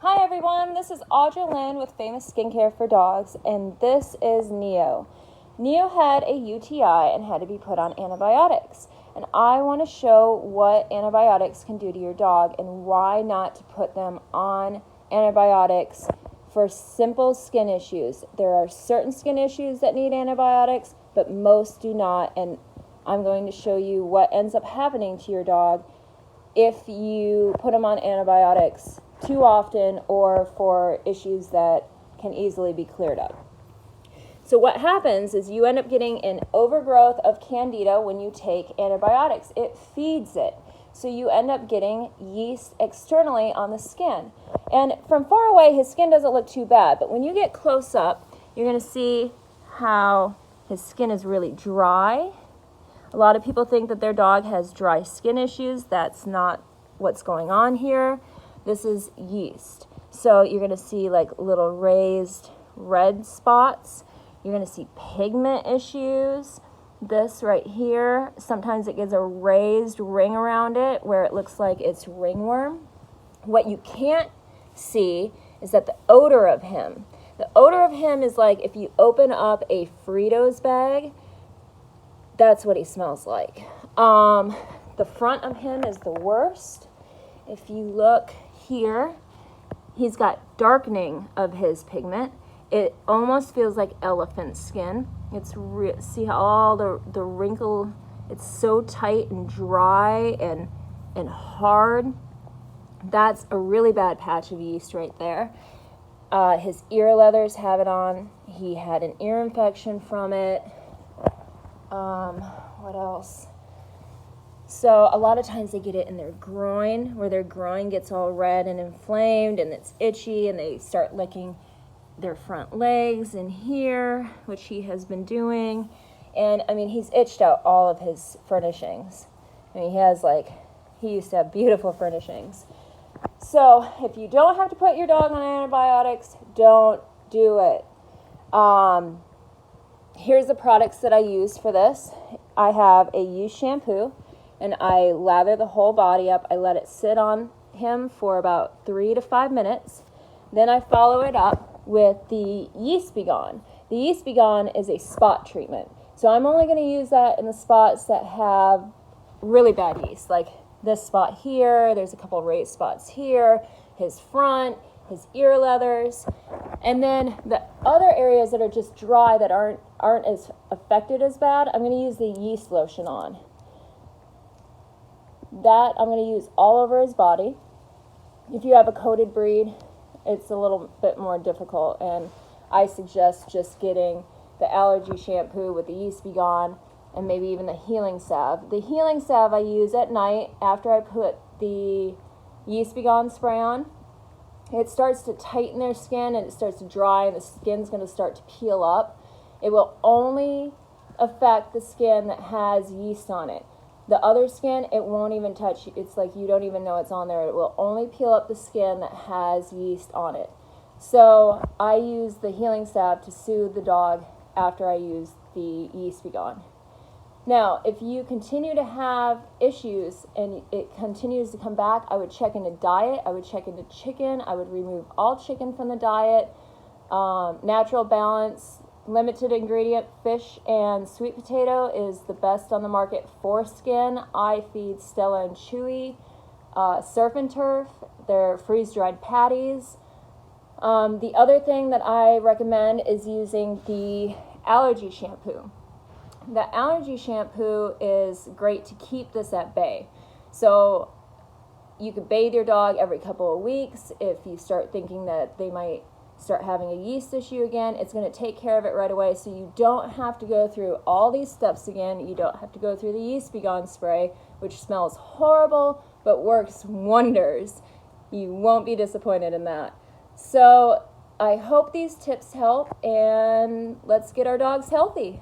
Hi everyone, this is Audra Lynn with Famous Skincare for Dogs, and this is Neo. Neo had a UTI and had to be put on antibiotics, and I want to show what antibiotics can do to your dog and why not to put them on antibiotics for simple skin issues. There are certain skin issues that need antibiotics, but most do not, and I'm going to show you what ends up happening to your dog if you put them on antibiotics too often or for issues that can easily be cleared up. So what happens is you end up getting an overgrowth of candida when you take antibiotics. It feeds it. So you end up getting yeast externally on the skin. And from far away, his skin doesn't look too bad. But when you get close up, you're going to see how his skin is really dry. A lot of people think that their dog has dry skin issues. That's not what's going on here. This is yeast. So you're going to see like little raised red spots. You're going to see pigment issues. This right here, sometimes it gives a raised ring around it where it looks like it's ringworm. What you can't see is that the odor of him is like if you open up a Fritos bag, that's what he smells like. The front of him is the worst. If you look here, he's got darkening of his pigment. It almost feels like elephant skin. It's see how all the wrinkle, it's so tight and dry and hard. That's a really bad patch of yeast right there. His ear leathers have it on. He had an ear infection from it. What else? So a lot of times they get it in their groin, where their groin gets all red and inflamed and it's itchy, and they start licking their front legs in here, which he has been doing. And I mean, he's itched out all of his furnishings. I mean, he used to have beautiful furnishings. So if you don't have to put your dog on antibiotics, don't do it. Here's the products that I use for this. I have a Yeast shampoo, and I lather the whole body up. I let it sit on him for about 3 to 5 minutes. Then I follow it up with the Yeast Begone. The Yeast Begone is a spot treatment. So I'm only going to use that in the spots that have really bad yeast, like this spot here. There's a couple raised spots here, his front, his ear leathers. And then the other areas that are just dry that aren't as affected as bad, I'm going to use the yeast lotion on. That I'm going to use all over his body. If you have a coated breed, it's a little bit more difficult, and I suggest just getting the allergy shampoo with the Yeast Begone and maybe even the healing salve. The healing salve I use at night after I put the Yeast Begone spray on. It starts to tighten their skin and it starts to dry, and the skin's going to start to peel up. It will only affect the skin that has yeast on it. The other skin, it won't even touch you. It's like you don't even know it's on there. It will only peel up the skin that has yeast on it. So I use the healing salve to soothe the dog after I use the Yeast Begone. Now, if you continue to have issues and it continues to come back, I would check into diet. I would check into chicken. I would remove all chicken from the diet. Natural balance, limited ingredient fish and sweet potato is the best on the market for skin. I feed Stella and Chewy, Surf and Turf. They're freeze-dried patties. The other thing that I recommend is using the allergy shampoo. The allergy shampoo is great to keep this at bay. So you could bathe your dog every couple of weeks. If you start thinking that they might start having a yeast issue again, it's going to take care of it right away, so you don't have to go through all these steps again. You don't have to go through the Yeast Begone spray, which smells horrible but works wonders. You won't be disappointed in that. So I hope these tips help, and let's get our dogs healthy.